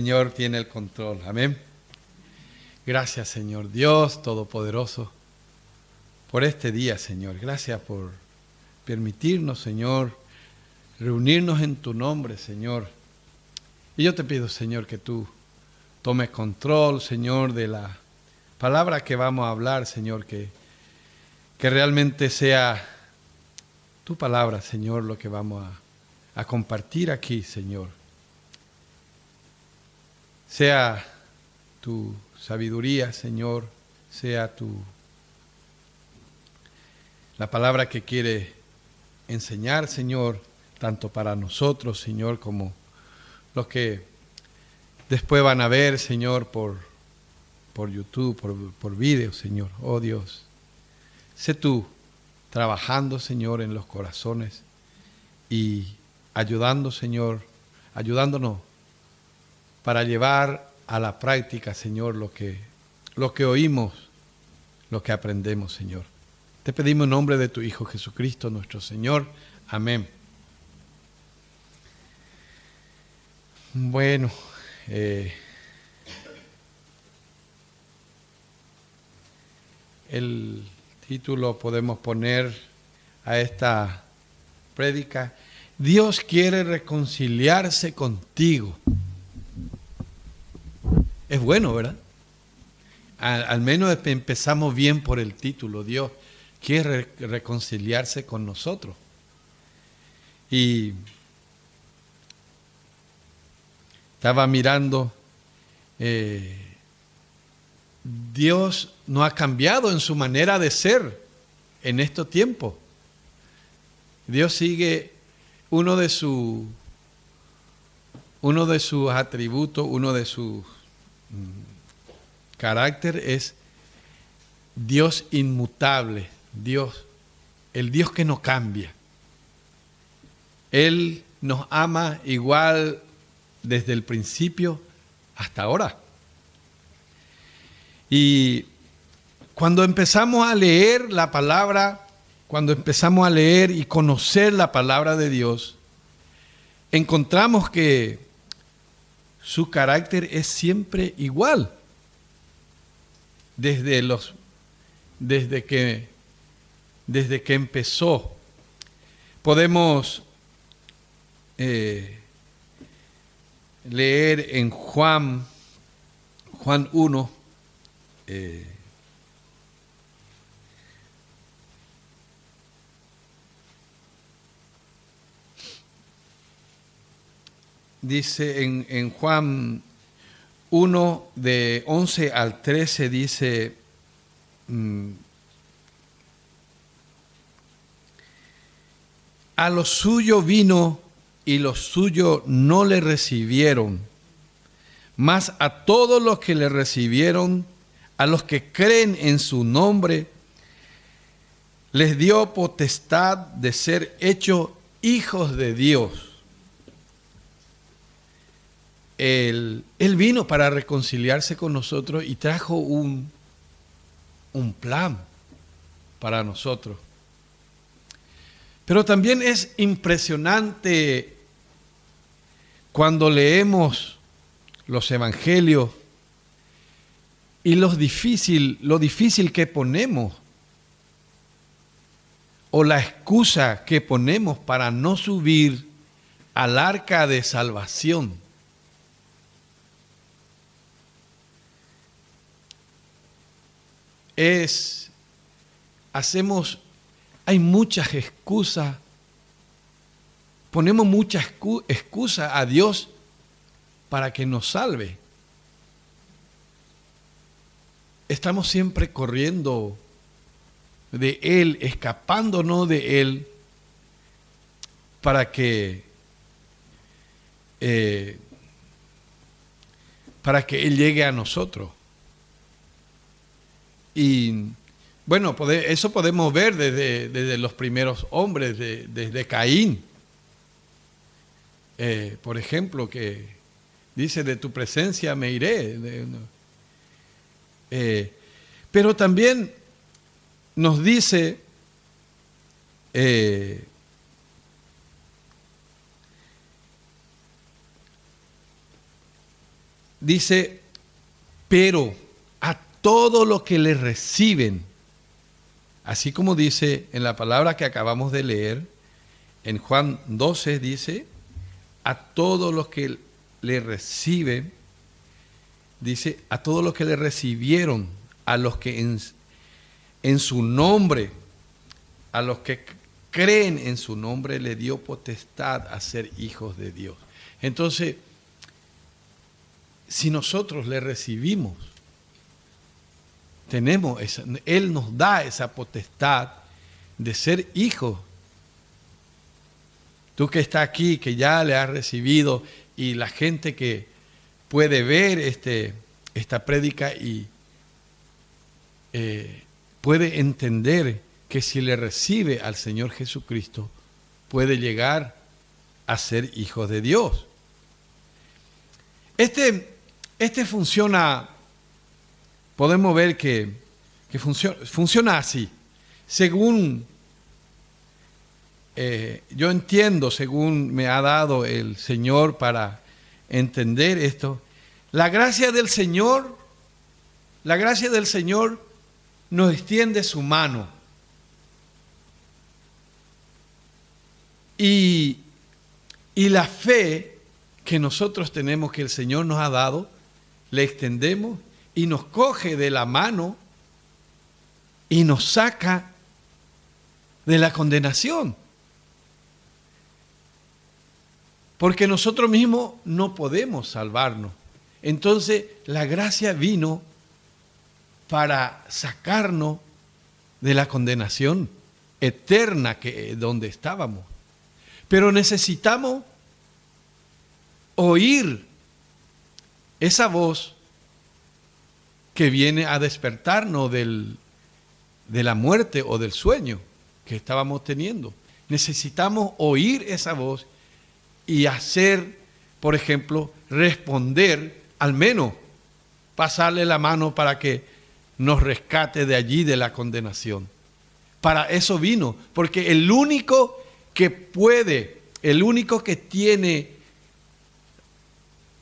Señor tiene el control. Amén. Gracias, Señor Dios Todopoderoso, por este día, Señor. Gracias por permitirnos, Señor, reunirnos en tu nombre, Señor. Y yo te pido, Señor, que tú tomes control, Señor, de la palabra que vamos a hablar, Señor, que realmente sea tu palabra, Señor, lo que vamos a compartir aquí, Señor. Sea tu sabiduría, Señor, sea la palabra que quiere enseñar, Señor, tanto para nosotros, Señor, como los que después van a ver, Señor, por YouTube, por video, Señor. Oh Dios, sé tú trabajando, Señor, en los corazones y ayudando, Señor, ayudándonos para llevar a la práctica, Señor, lo que oímos, lo que aprendemos, Señor. Te pedimos en nombre de tu Hijo Jesucristo, nuestro Señor. Amén. Bueno, el título podemos poner a esta prédica: Dios quiere reconciliarse contigo. Es bueno, ¿verdad? Al menos empezamos bien por el título. Dios quiere reconciliarse con nosotros. Y estaba mirando, Dios no ha cambiado en su manera de ser en estos tiempos. Dios sigue uno de sus atributos, uno de sus carácter es Dios inmutable, el Dios que no cambia. Él nos ama igual desde el principio hasta ahora. Y cuando empezamos a leer la palabra, cuando empezamos a leer y conocer la palabra de Dios, encontramos que su carácter es siempre igual. Desde que empezó. Podemos leer en Juan 1, dice en Juan 1, de 11 al 13, dice: a lo suyo vino y los suyos no le recibieron, mas a todos los que le recibieron, a los que creen en su nombre, les dio potestad de ser hechos hijos de Dios. Él vino para reconciliarse con nosotros y trajo un plan para nosotros. Pero también es impresionante cuando leemos los evangelios y lo difícil que ponemos, o la excusa que ponemos para no subir al arca de salvación. Hay muchas excusas, ponemos muchas excusas a Dios para que nos salve. Estamos siempre corriendo de Él, escapándonos de Él, para que Él llegue a nosotros. Y bueno, eso podemos ver desde los primeros hombres, desde Caín. Por ejemplo, que dice: de tu presencia me iré. Pero también nos dice dice, pero a todo lo que le reciben, así como dice en la palabra que acabamos de leer, en Juan 12 dice, a todos los que le reciben, dice, a todos los que le recibieron, a los que en su nombre, a los que creen en su nombre, le dio potestad a ser hijos de Dios. Entonces, si nosotros le recibimos, Él nos da esa potestad de ser hijos. Tú que estás aquí, que ya le has recibido, y la gente que puede ver esta prédica y puede entender que si le recibe al Señor Jesucristo, puede llegar a ser hijos de Dios. Funciona, podemos ver que funciona así. Según yo entiendo, según me ha dado el Señor para entender esto, la gracia del Señor nos extiende su mano. Y la fe que nosotros tenemos, que el Señor nos ha dado, le extendemos y nos coge de la mano y nos saca de la condenación. Porque nosotros mismos no podemos salvarnos. Entonces la gracia vino para sacarnos de la condenación eterna donde estábamos. Pero necesitamos oír esa voz que viene a despertarnos de la muerte o del sueño que estábamos teniendo. Necesitamos oír esa voz y hacer, por ejemplo, responder, al menos pasarle la mano para que nos rescate de allí, de la condenación. Para eso vino, porque el único que tiene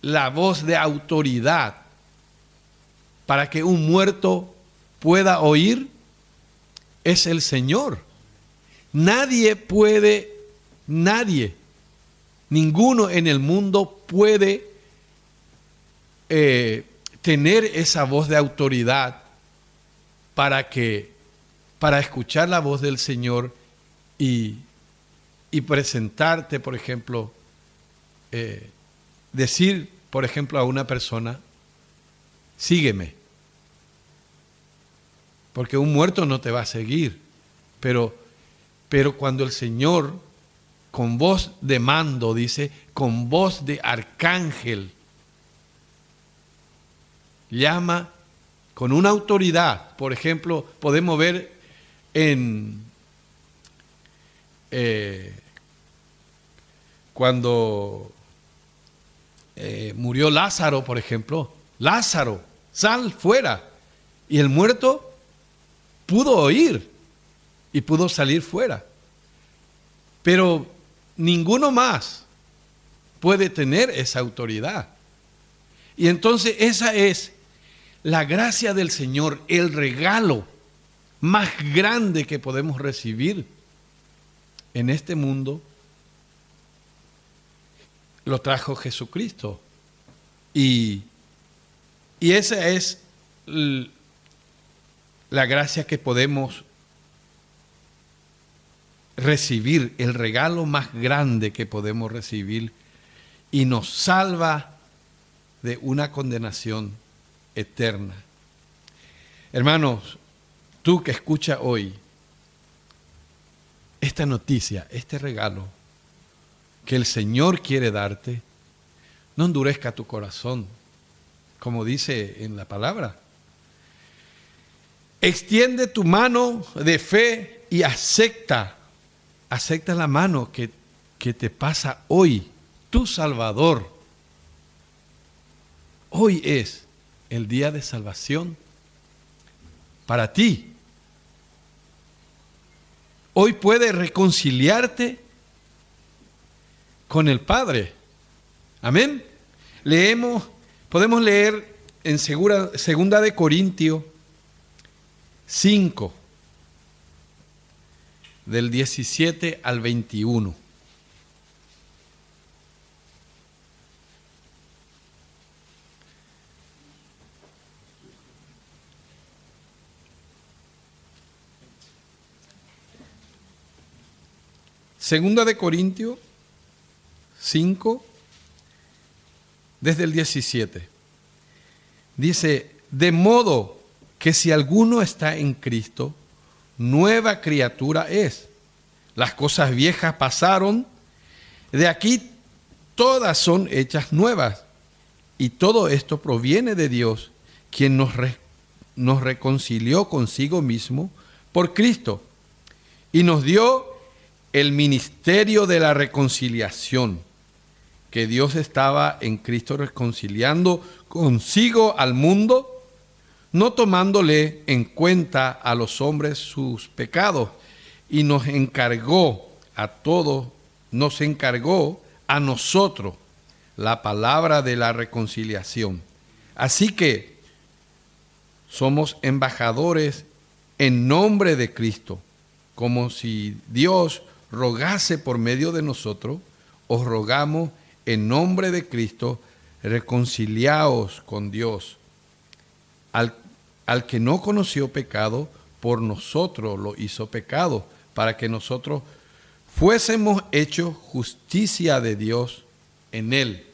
la voz de autoridad para que un muerto pueda oír es el Señor. Ninguno en el mundo puede tener esa voz de autoridad para escuchar la voz del Señor y presentarte, por ejemplo, decir, por ejemplo, a una persona, sígueme. Porque un muerto no te va a seguir. Pero cuando el Señor, con voz de mando, dice, con voz de arcángel, llama con una autoridad. Por ejemplo, podemos ver cuando murió Lázaro, por ejemplo, Lázaro, sal fuera. Y el muerto pudo oír y pudo salir fuera. Pero ninguno más puede tener esa autoridad. Y entonces esa es la gracia del Señor, el regalo más grande que podemos recibir en este mundo, lo trajo Jesucristo. Y esa es la gracia que podemos recibir, el regalo más grande que podemos recibir, y nos salva de una condenación eterna. Hermanos, tú que escuchas hoy esta noticia, este regalo que el Señor quiere darte, no endurezca tu corazón, como dice en la palabra. Extiende tu mano de fe y acepta la mano que te pasa hoy, tu Salvador. Hoy es el día de salvación para ti. Hoy puedes reconciliarte con el Padre. Amén. Leemos Podemos leer en Segunda de Corintios 5, del 17 al 21. Segunda de Corintios 5, desde el 17. Dice, de modo que si alguno está en Cristo, nueva criatura es. Las cosas viejas pasaron, de aquí todas son hechas nuevas. Y todo esto proviene de Dios, quien nos reconcilió consigo mismo por Cristo y nos dio el ministerio de la reconciliación, que Dios estaba en Cristo reconciliando consigo al mundo, no tomándole en cuenta a los hombres sus pecados, y nos encargó a nosotros la palabra de la reconciliación. Así que somos embajadores en nombre de Cristo, como si Dios rogase por medio de nosotros. Os rogamos en nombre de Cristo, reconciliaos con Dios. Al que no conoció pecado, por nosotros lo hizo pecado, para que nosotros fuésemos hechos justicia de Dios en él.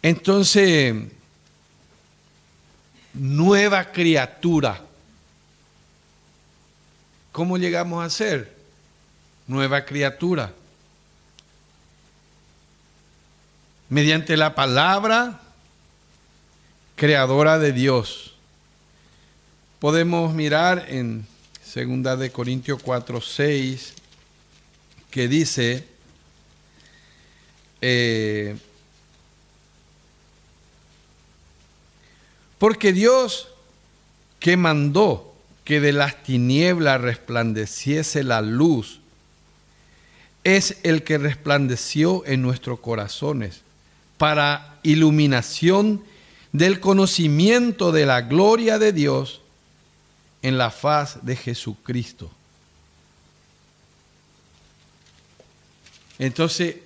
Entonces, nueva criatura. ¿Cómo llegamos a ser nueva criatura? Mediante la palabra creadora de Dios. Podemos mirar en 2 de Corintios 4, 6, que dice, porque Dios, que mandó que de las tinieblas resplandeciese la luz, es el que resplandeció en nuestros corazones para iluminación del conocimiento de la gloria de Dios en la faz de Jesucristo. Entonces,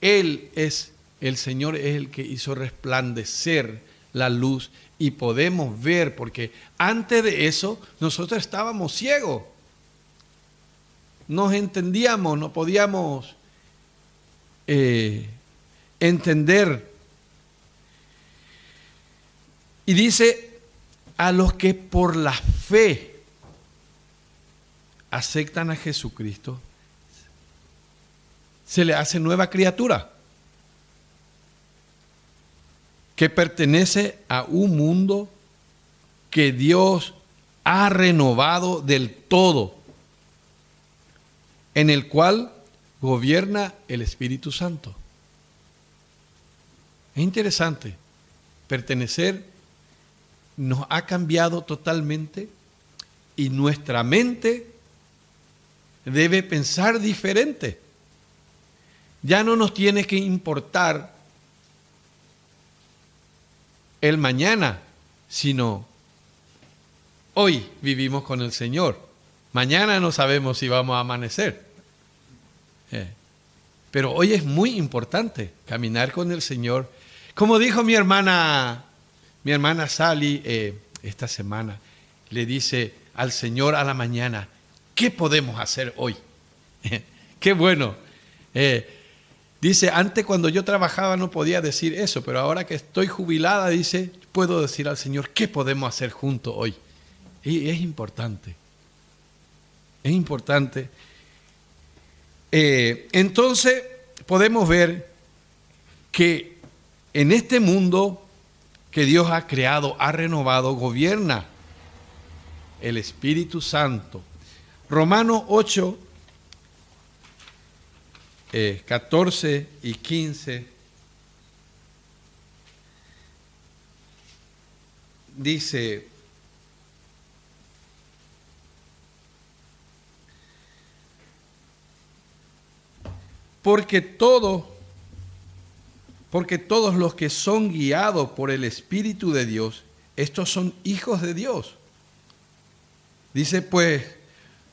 el Señor es el que hizo resplandecer la luz y podemos ver, porque antes de eso nosotros estábamos ciegos. Nos entendíamos, no podíamos entender. Y dice, a los que por la fe aceptan a Jesucristo, se le hace nueva criatura, que pertenece a un mundo que Dios ha renovado del todo, en el cual gobierna el Espíritu Santo. Es interesante, pertenecer nos ha cambiado totalmente y nuestra mente debe pensar diferente. Ya no nos tiene que importar el mañana, sino hoy vivimos con el Señor. Mañana no sabemos si vamos a amanecer. Pero hoy es muy importante caminar con el Señor. Como dijo mi hermana Sally esta semana, le dice al Señor a la mañana, ¿qué podemos hacer hoy? Qué bueno. Dice, antes cuando yo trabajaba no podía decir eso, pero ahora que estoy jubilada, dice, puedo decir al Señor, ¿qué podemos hacer juntos hoy? Y es importante. Es importante. Entonces, podemos ver que en este mundo que Dios ha creado, ha renovado, gobierna el Espíritu Santo. Romanos 8, 14 y 15 dice, porque todo Porque todos los que son guiados por el Espíritu de Dios, estos son hijos de Dios. Dice, pues,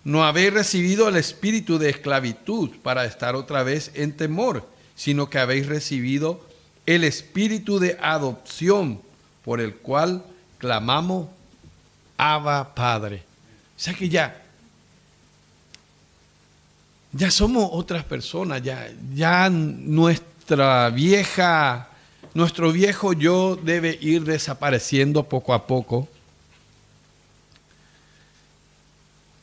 no habéis recibido el espíritu de esclavitud para estar otra vez en temor, sino que habéis recibido el espíritu de adopción, por el cual clamamos, Abba, Padre. O sea que ya somos otras personas, ya nuestro viejo yo debe ir desapareciendo poco a poco.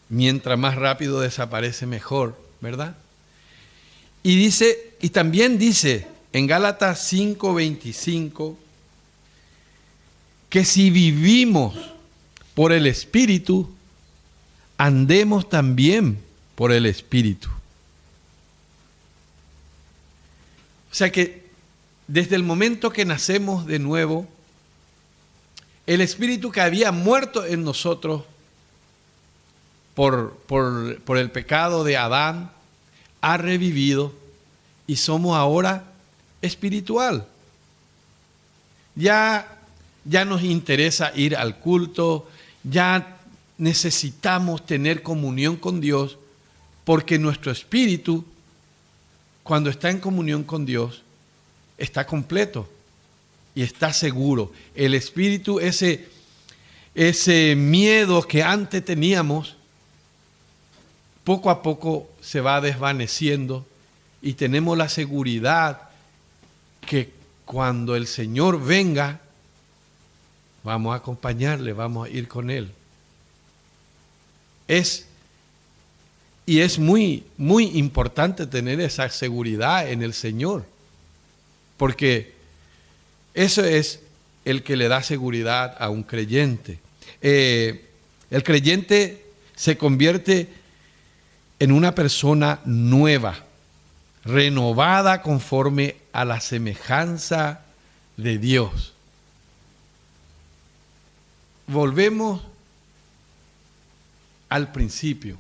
Mientras más rápido desaparece, mejor, ¿verdad? Y también dice en Gálatas 5:25 que si vivimos por el Espíritu, andemos también por el Espíritu. O sea que desde el momento que nacemos de nuevo, el Espíritu que había muerto en nosotros por el pecado de Adán, ha revivido y somos ahora espiritual. Ya nos interesa ir al culto, ya necesitamos tener comunión con Dios, porque nuestro espíritu, cuando está en comunión con Dios, está completo y está seguro. El espíritu, ese miedo que antes teníamos, poco a poco se va desvaneciendo y tenemos la seguridad que cuando el Señor venga, vamos a acompañarle, vamos a ir con Él. Es muy, muy importante tener esa seguridad en el Señor, porque eso es el que le da seguridad a un creyente. El creyente se convierte en una persona nueva, renovada conforme a la semejanza de Dios. Volvemos al principio.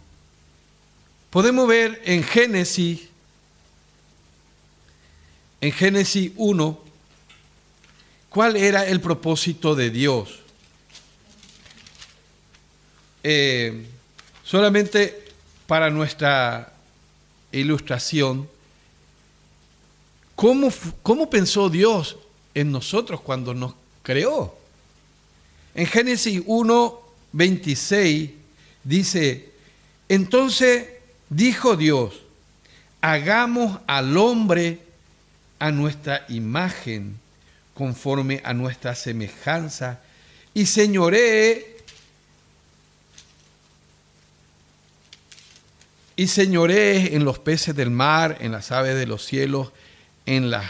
Podemos ver en Génesis 1, cuál era el propósito de Dios. Solamente para nuestra ilustración, ¿cómo pensó Dios en nosotros cuando nos creó? En Génesis 1:26 dice, entonces dijo Dios, hagamos al hombre a nuestra imagen, conforme a nuestra semejanza, y señoree en los peces del mar, en las aves de los cielos, en las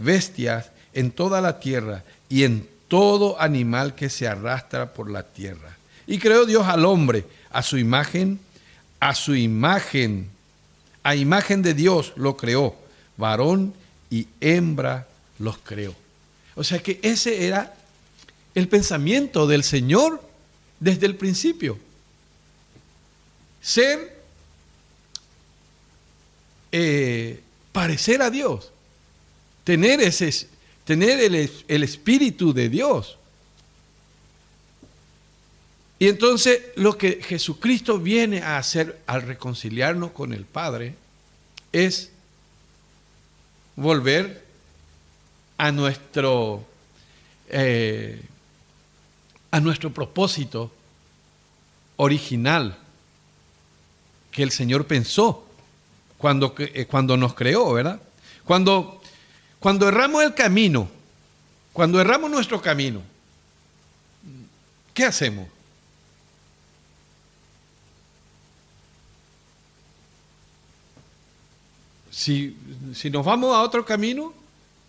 bestias, en toda la tierra y en todo animal que se arrastra por la tierra. Y creó Dios al hombre a su imagen, a imagen de Dios lo creó, varón y hembra los creó. O sea que ese era el pensamiento del Señor desde el principio. Parecer a Dios, tener el Espíritu de Dios. Y entonces lo que Jesucristo viene a hacer al reconciliarnos con el Padre es volver a nuestro propósito original que el Señor pensó cuando nos creó, ¿verdad? Cuando erramos el camino, cuando erramos nuestro camino, ¿qué hacemos? Si nos vamos a otro camino,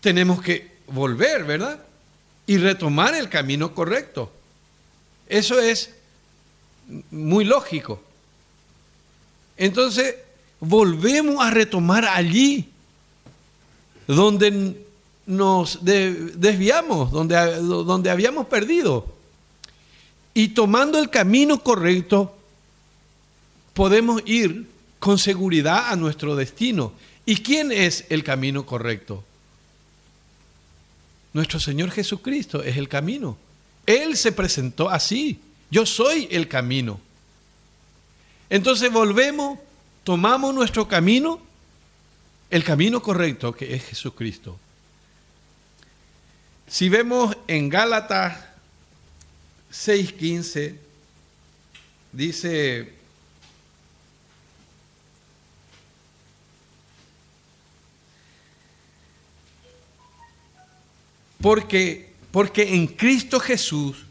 tenemos que volver, ¿verdad? Y retomar el camino correcto. Eso es muy lógico. Entonces, volvemos a retomar allí donde nos desviamos, donde habíamos perdido. Y tomando el camino correcto, podemos ir con seguridad a nuestro destino. ¿Y quién es el camino correcto? Nuestro Señor Jesucristo es el camino. Él se presentó así. Yo soy el camino. Entonces volvemos, tomamos nuestro camino, el camino correcto que es Jesucristo. Si vemos en Gálatas 6:15, dice: porque en Cristo Jesús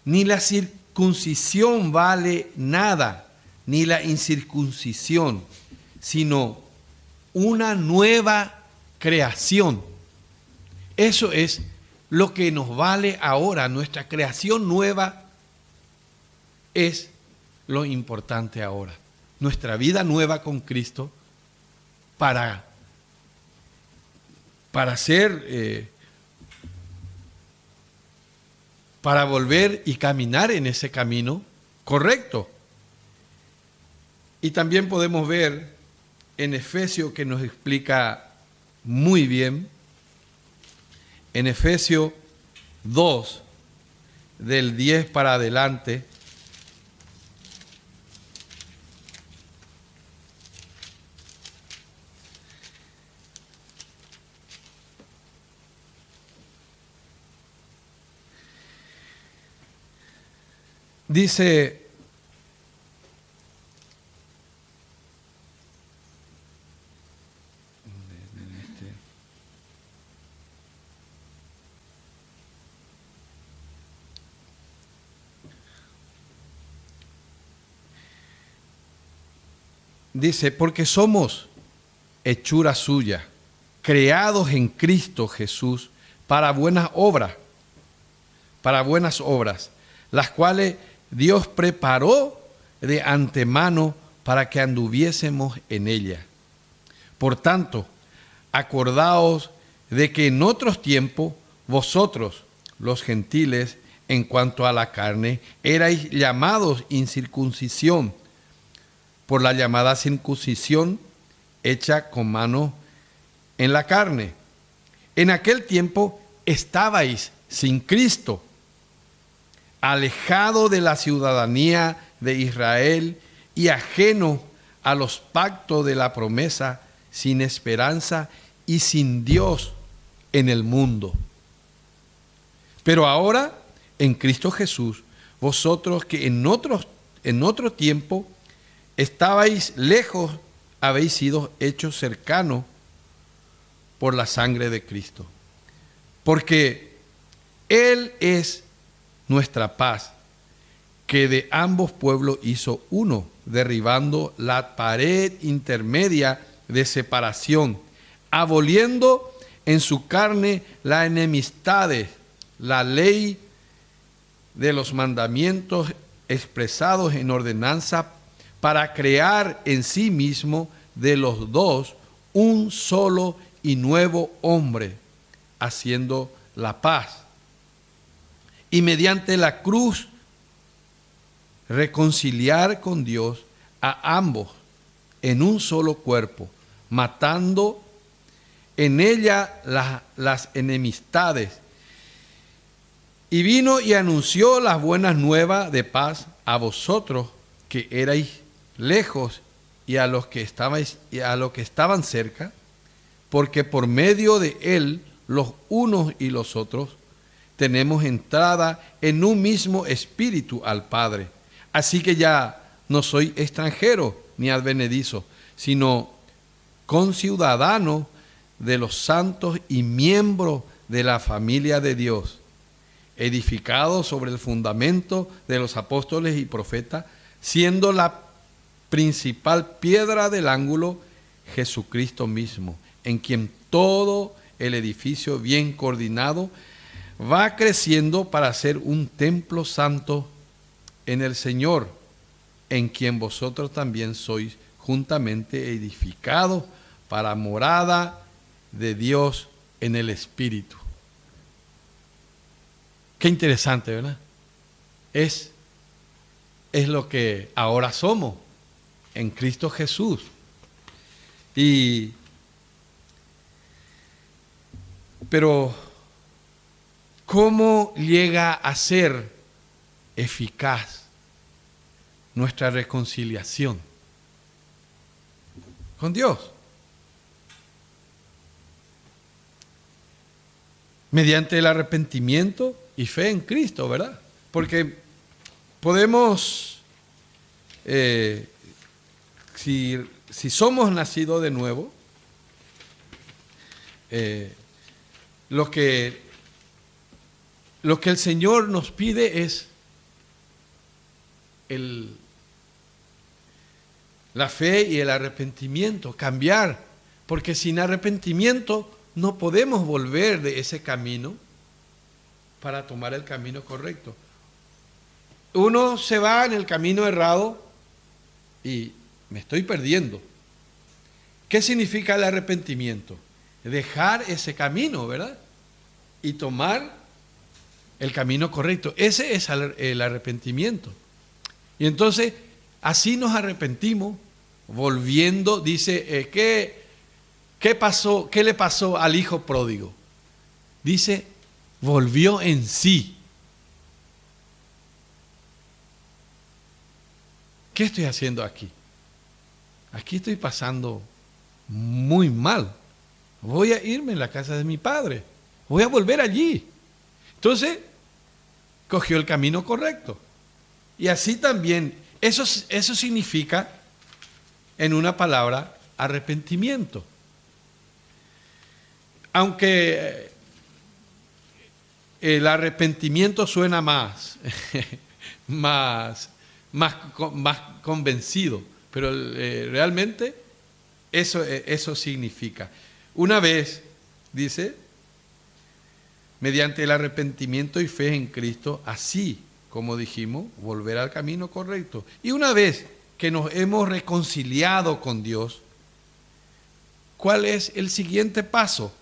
ni la circuncisión vale nada, ni la incircuncisión, sino una nueva creación. Eso es lo que nos vale ahora. Nuestra creación nueva es lo importante ahora. Nuestra vida nueva con Cristo para volver y caminar en ese camino correcto. Y también podemos ver en Efesios, que nos explica muy bien, en Efesios 2, del 10 para adelante, dice: porque somos hechura suya, creados en Cristo Jesús para buenas obras, las cuales Dios preparó de antemano para que anduviésemos en ella. Por tanto, acordaos de que en otros tiempos vosotros, los gentiles, en cuanto a la carne, erais llamados incircuncisión, por la llamada circuncisión hecha con mano en la carne. En aquel tiempo estabais sin Cristo, alejado de la ciudadanía de Israel y ajeno a los pactos de la promesa, sin esperanza y sin Dios en el mundo. Pero ahora, en Cristo Jesús, vosotros que en otro tiempo estabais lejos, habéis sido hechos cercanos por la sangre de Cristo. Porque Él es nuestra paz, que de ambos pueblos hizo uno, derribando la pared intermedia de separación, aboliendo en su carne la enemistad, la ley de los mandamientos expresados en ordenanza, para crear en sí mismo de los dos un solo y nuevo hombre, haciendo la paz. Y mediante la cruz reconciliar con Dios a ambos en un solo cuerpo, matando en ella las enemistades. Y vino y anunció las buenas nuevas de paz a vosotros que erais lejos y a los que estaban cerca, porque por medio de él los unos y los otros tenemos entrada en un mismo espíritu al Padre. Así que ya no soy extranjero ni advenedizo, sino conciudadano de los santos y miembro de la familia de Dios, edificado sobre el fundamento de los apóstoles y profetas, siendo la principal piedra del ángulo Jesucristo mismo, en quien todo el edificio bien coordinado va creciendo para ser un templo santo en el Señor, en quien vosotros también sois juntamente edificados para morada de Dios en el Espíritu. Qué interesante, ¿verdad? Es lo que ahora somos en Cristo Jesús. Pero ¿Cómo llega a ser eficaz nuestra reconciliación con Dios? Mediante el arrepentimiento y fe en Cristo, ¿verdad? Porque podemos, si somos nacidos de nuevo, lo que el Señor nos pide es la fe y el arrepentimiento, cambiar, porque sin arrepentimiento no podemos volver de ese camino para tomar el camino correcto. Uno se va en el camino errado y me estoy perdiendo. ¿Qué significa el arrepentimiento? Dejar ese camino, ¿verdad? Y tomar el camino correcto. Ese es el arrepentimiento. Y entonces, así nos arrepentimos, volviendo, dice, ¿qué pasó? ¿Qué le pasó al hijo pródigo? Dice, volvió en sí. ¿Qué estoy haciendo aquí? Aquí estoy pasando muy mal. Voy a irme a la casa de mi padre. Voy a volver allí. Entonces, cogió el camino correcto. Y así también, eso significa, en una palabra, arrepentimiento. Aunque el arrepentimiento suena más convencido, pero realmente eso significa. Una vez, dice, mediante el arrepentimiento y fe en Cristo, así como dijimos, volver al camino correcto. Y una vez que nos hemos reconciliado con Dios, ¿cuál es el siguiente paso?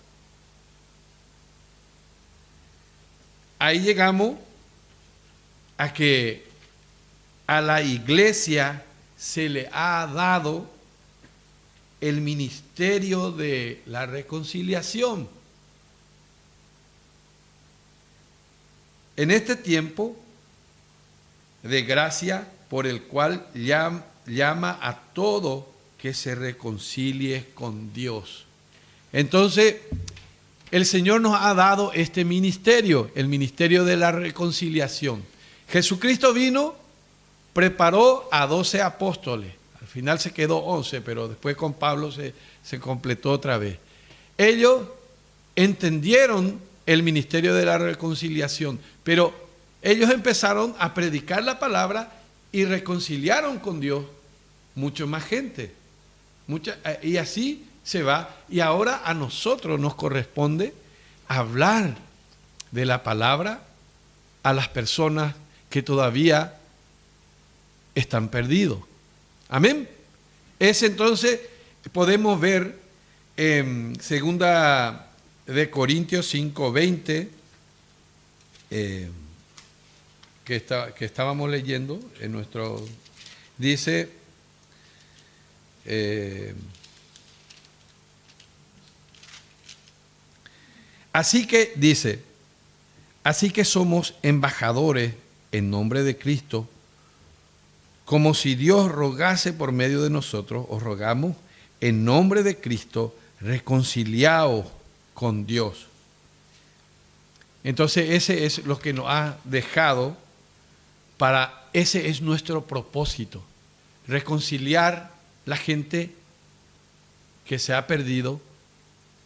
Ahí llegamos a que a la iglesia se le ha dado el ministerio de la reconciliación. En este tiempo de gracia por el cual llama a todo que se reconcilie con Dios. Entonces, el Señor nos ha dado este ministerio, el ministerio de la reconciliación. Jesucristo vino, preparó a 12 apóstoles. Al final se quedó 11, pero después con Pablo se completó otra vez. Ellos entendieron el ministerio de la reconciliación, pero ellos empezaron a predicar la palabra y reconciliaron con Dios mucho más gente. Y así se va. Y ahora a nosotros nos corresponde hablar de la palabra a las personas que todavía están perdidos. Amén. Entonces podemos ver en 2 de Corintios 5:20 que estábamos leyendo en nuestro, dice, así que somos embajadores en nombre de Cristo, como si Dios rogase por medio de nosotros, os rogamos en nombre de Cristo, reconciliaos con Dios. Entonces ese es lo que nos ha dejado ese es nuestro propósito, reconciliar la gente que se ha perdido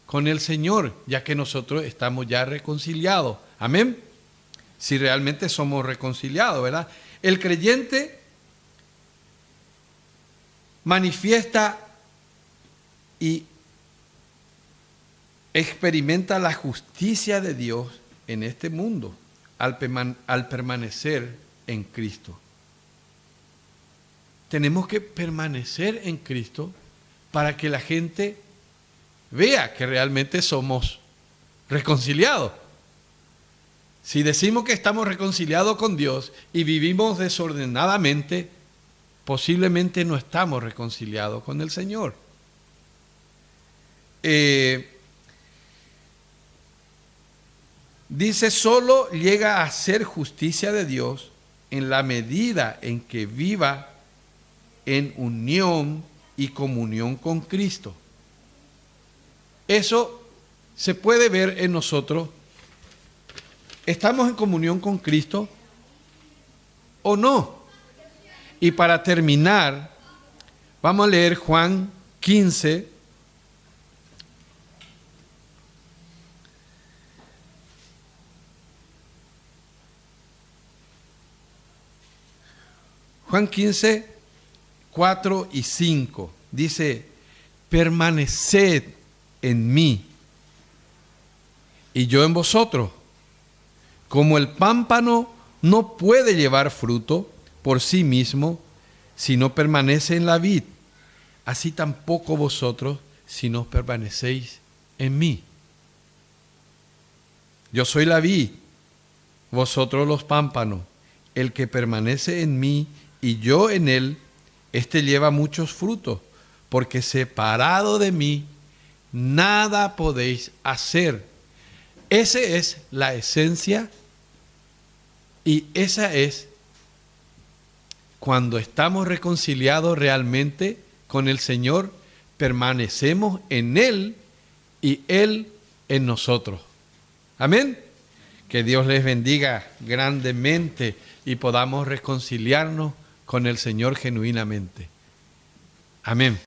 con el Señor, ya que nosotros estamos ya reconciliados. Amén. Si realmente somos reconciliados, ¿verdad? El creyente manifiesta y experimenta la justicia de Dios en este mundo al permanecer en Cristo. Tenemos que permanecer en Cristo para que la gente vea que realmente somos reconciliados. Si decimos que estamos reconciliados con Dios y vivimos desordenadamente, posiblemente no estamos reconciliados con el Señor. Dice, solo llega a ser justicia de Dios en la medida en que viva en unión y comunión con Cristo. Eso se puede ver en nosotros. ¿Estamos en comunión con Cristo o no? Y para terminar, vamos a leer Juan 15. Juan 15, 4 y 5. Dice, permaneced en mí y yo en vosotros. Como el pámpano no puede llevar fruto por sí mismo si no permanece en la vid, así tampoco vosotros si no permanecéis en mí. Yo soy la vid, vosotros los pámpanos. El que permanece en mí y yo en él, éste lleva muchos frutos, porque separado de mí, nada podéis hacer. Esa es la esencia y esa es cuando estamos reconciliados realmente con el Señor, permanecemos en Él y Él en nosotros. Amén. Que Dios les bendiga grandemente y podamos reconciliarnos con el Señor genuinamente. Amén.